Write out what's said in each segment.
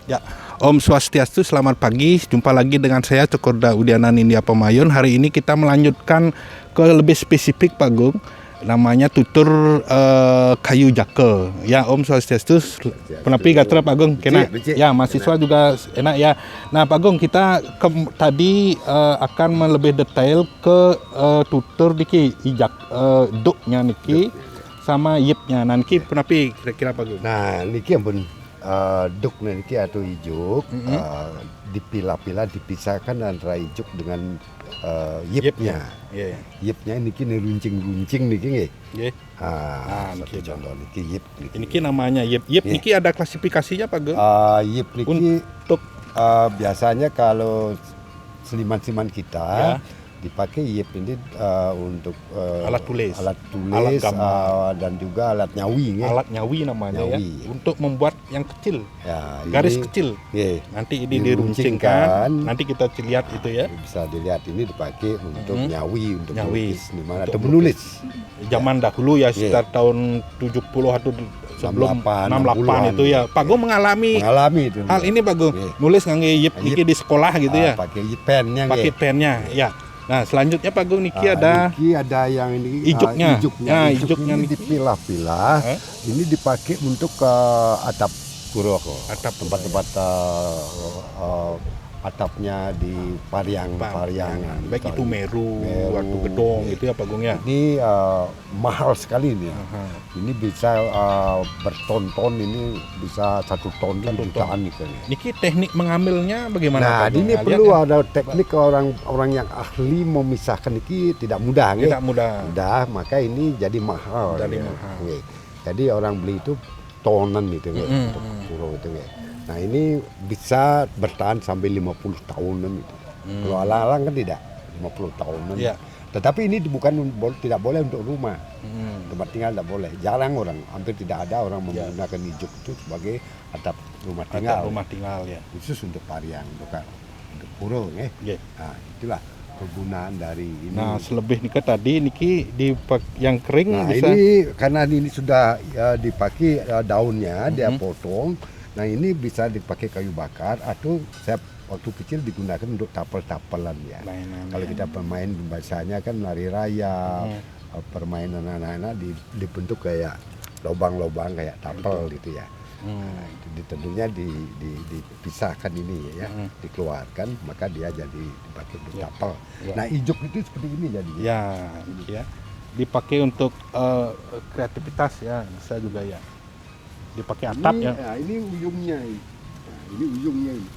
Ya, Om Swastiastu, selamat pagi. Jumpa lagi dengan saya Cokorda Udiana Nindya Pamayun. Hari ini kita melanjutkan ke lebih spesifik Pak Gung. Namanya tutur kayu jakel. Ya, Om Swastiastu. Penapi gatra Pak Gung. Kena. Ya, mahasiswa juga enak ya. Nah, Pak Gung, kita tadi akan lebih detail ke tutur niki ijak duknya niki sama yipnya. Nah, niki penapi kira-kira Pak Gung. Nah, niki ampun duk niki atau ijuk dipilah-pilah, dipisahkan antara ijuk dengan yipnya. Yipnya niki runcing-runcing niki nggih. Nggih. Satu contoh niki yip niki. Niki namanya yip. Yip niki ada klasifikasinya Pak Gung? Yip niki untuk biasanya kalau seniman-seniman kita dipakai yip ini untuk alat tulis, alat gambar, dan juga alat nyawi. Alat nyawi namanya nyawi. Ya, untuk membuat yang kecil, ya, garis ini, kecil. Nanti ini diruncingkan, nanti kita lihat itu ya. Bisa dilihat ini dipakai untuk nyawi, untuk melukis seniman atau untuk menulis. Zaman dahulu ya sekitar tahun 70 atau sebelum 68 itu ya. Pak Gung mengalami itu. Hal ini Pak Gung. Nulis ngangge yip niki di sekolah gitu ya. Pakai pennya. Pakai pennya, ya. Nah, selanjutnya Pak Gung niki ada yang ini ijuknya. Nah, ijuknya ini dipilah-pilah. Ini dipakai untuk atap pura, atap tempat-tempat atapnya di pariangan. Baik itu Meru atau Gedong gitu ya Pak Gung ya. Ini mahal sekali ini. Ini bisa berton-ton, ini bisa 1 ton jutaan nih. Niki teknik mengambilnya bagaimana? Nah, Pak Gung? ini perlu ada teknik orang yang ahli memisahkan ini tidak mudah. Tidak mudah. Maka ini jadi mahal. Jadi orang beli itu tonan itu untuk puro itu. Nah, ini bisa bertahan sampai 50 tahunan itu. Kalau alang-alang kan tidak 50 tahunan. Ya. Tetapi ini tidak boleh untuk rumah. Tempat tinggal tidak boleh. Jarang hampir tidak ada orang menggunakan ijuk itu sebagai atap rumah tinggal. Atap rumah tinggal ya. Khusus untuk pariang, bukan untuk puro. Nah, itulah kegunaan dari ini. Nah, selebih niki tadi yang kering nah, bisa. Ini karena ini sudah dipakai daunnya, dia potong. Nah, ini bisa dipakai kayu bakar atau saya waktu kecil digunakan untuk tapel-tapelan ya. Kalau kita pemain biasanya kan lari raya, permainan anak-anak dibentuk kayak lubang-lubang kayak tapel gitu ya. Nah, itu tentunya dipisahkan ini ya, dikeluarkan, maka dia jadi dipakai untuk tapel. Nah, ijuk itu seperti ini jadi. Ya. Dipakai untuk kreativitas ya, bisa juga ya. Dipakai atap ini, ya. Ini uyungnya. Nah, ini uyungnya ini.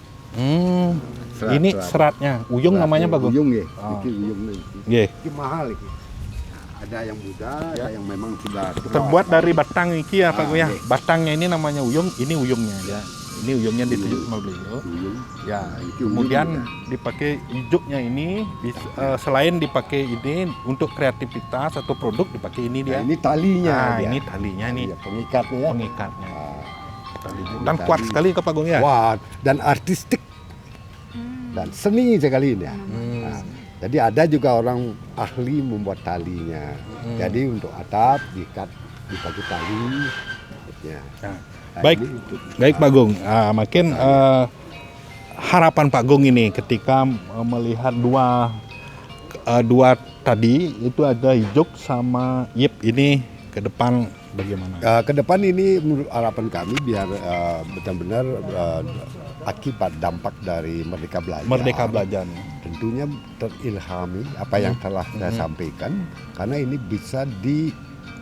Ini seratnya. Uyung namanya Pak Gung. Uyung ya. Ini uyung nih. Ini mahal ini. Ada yang muda, ada yang memang sudah terbuat dari batang iki ya Pak Gung ya. Batangnya ini namanya uyung, ini uyungnya ya. Ini uyungnya ditunjuk sama beliau. Ya, kemudian dipakai ijuknya ini selain dipakai ini untuk kreativitas atau produk dipakai ini dia. Nah, ini talinya. Ini talinya nih. Pengikatnya ya. Pengikatnya. Dan kuat sekali ke Pak Gung ya. Kuat dan artistik. Dan seni sekali ini ya. Nah, jadi ada juga orang ahli membuat talinya. Jadi untuk atap dipakai tali. Ya. Baik Pak Gung. Makin harapan Pak Gung ini ketika melihat dua tadi itu ada ijuk sama yip ini ke depan bagaimana? Ke depan ini menurut harapan kami biar benar-benar akibat dampak dari Merdeka Belajar. Tentunya terilhami apa yang telah saya sampaikan, karena ini bisa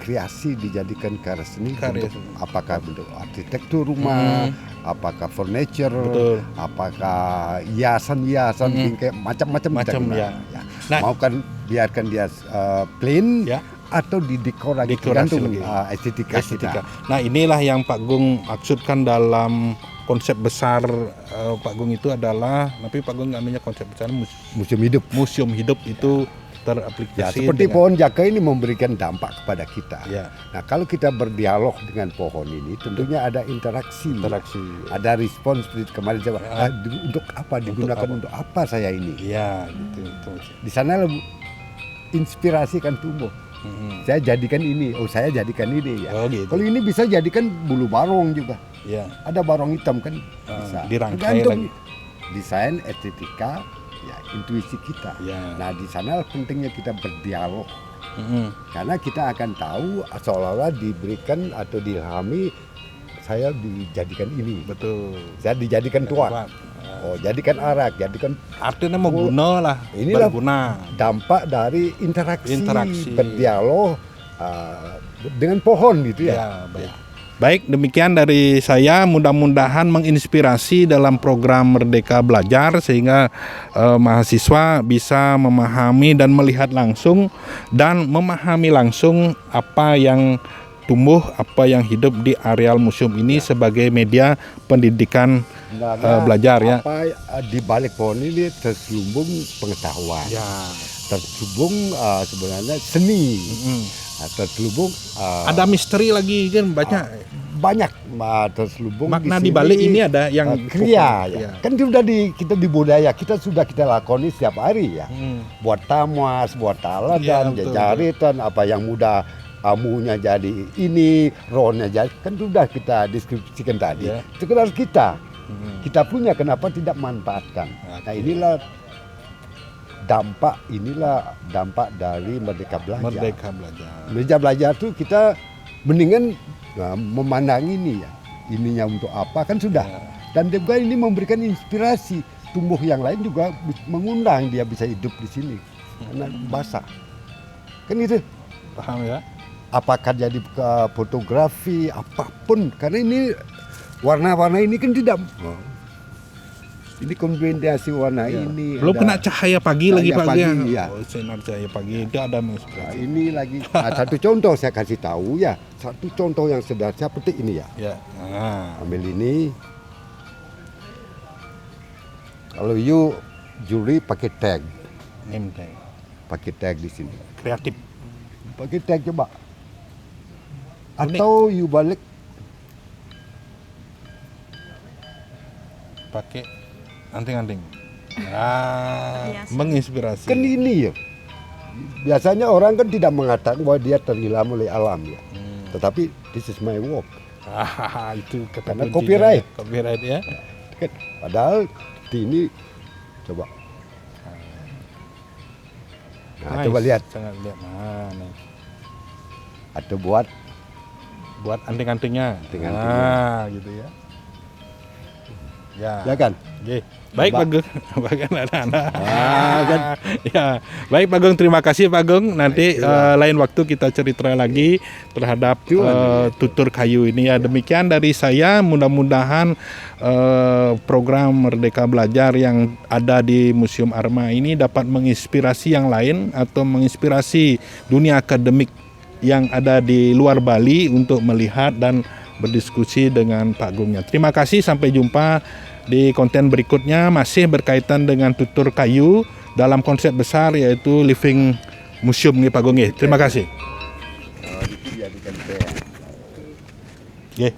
kreasi dijadikan karya seni untuk apakah bentuk arsitektur rumah, apakah furniture, apakah hiasan-hiasan bingkai macam-macam ya. Nah, mau kan biarkan dia plain atau didekor lagi tergantung estetika kita. Nah, inilah yang Pak Gung maksudkan dalam konsep besar Pak Gung itu adalah, tapi Pak Gung namanya konsep besar museum hidup. Museum hidup itu teraplikasi seperti pohon jaka ini memberikan dampak kepada kita. Ya. Nah, kalau kita berdialog dengan pohon ini, tentunya ada interaksi. Ada respons seperti kemarin untuk apa digunakan, untuk apa saya ini. Ya, gitu. Di sana inspirasi kan tumbuh. Saya jadikan ini, saya jadikan ini ya. Oh, gitu. Kalau ini bisa jadikan bulu barong juga. Ya. Ada barong hitam kan bisa. Dirangkai Tergantung lagi. desain, estetika, ya intuisi kita. Ya. Nah di sana pentingnya kita berdialog. Mm-mm. Karena kita akan tahu seolah-olah diberikan atau diilhami saya dijadikan ini. Betul. Saya dijadikan tuan. Oh, jadikan arak, jadikan Artinya mau guna lah. Inilah berguna. dampak dari interaksi. Interaksi. Berdialog dengan pohon gitu ya. Ya, baik. Baik, demikian dari saya. Mudah-mudahan menginspirasi dalam program Merdeka Belajar sehingga mahasiswa bisa memahami dan melihat langsung dan memahami langsung apa yang tumbuh, apa yang hidup di areal museum ini sebagai media pendidikan belajar ya. Apa di balik pohon ini terselubung pengetahuan. Ya. Terselubung sebenarnya seni. Terselubung Ada misteri lagi kan banyak terselubung makna di di balik sini, ini ada yang kriya pokok, ya. Kan sudah kita di budaya kita sudah kita lakoni setiap hari ya. Buat tamas, buat taladan, betul, jaritan, apa yang mudah amunya jadi ini, rohnya jadi kan sudah kita deskripsikan tadi. Ya. Sekedar kita punya kenapa tidak manfaatkan. Nah inilah dampak dari Merdeka Belajar. Merdeka Belajar. Merdeka Belajar tuh kita mendingan memandang ini ya, ininya untuk apa kan sudah. Dan juga ini memberikan inspirasi, tumbuh yang lain juga mengundang dia bisa hidup di sini karena basah. Kan itu. Paham ya? Apakah jadi fotografi apapun karena ini warna-warna ini kan tidak. Ini kombinasi warna ini. Belum kena cahaya pagi lagi Pak pagi, ya. ya. Oh, sinar cahaya pagi itu ada Nah, menginspirasi. ini lagi satu contoh saya kasih tahu ya. Satu contoh yang sederhana seperti ini ya. Ya. Nah. Ambil ini. Kalau you juri pakai tag, Name tag. pakai tag di sini. Kreatif. Pakai tag coba. Atau you balik Pakai anting-anting. Ah, Biasa. menginspirasi. kan ini ya. Biasanya orang kan tidak mengatakan bahwa dia terhilam oleh alam ya. Tetapi this is my work. Ah, itu kata Karena kuncinya. copyright. Copyright ya. Kan, padahal ini coba. Nah, Nice. coba lihat Sangat lihat. Nah, nih. atau buat Buat anting-antingnya. Anting-antingnya. Nah, gitu ya. ya kan. Oke. Baik Coba. Pak Gung. Bahkan anak-anak. kan. Ya, baik Pak Gung, terima kasih Pak Gung. Nanti lain waktu kita cerita lagi terhadap tutur kayu ini ya. Demikian dari saya. Mudah-mudahan program Merdeka Belajar yang ada di Museum Arma ini dapat menginspirasi yang lain atau menginspirasi dunia akademik yang ada di luar Bali untuk melihat dan berdiskusi dengan Pak Gungnya. Terima kasih, sampai jumpa di konten berikutnya masih berkaitan dengan tutur kayu dalam konsep besar yaitu Living Museum nih Pak Gung. Terima kasih. Dijadikan tag. Oke.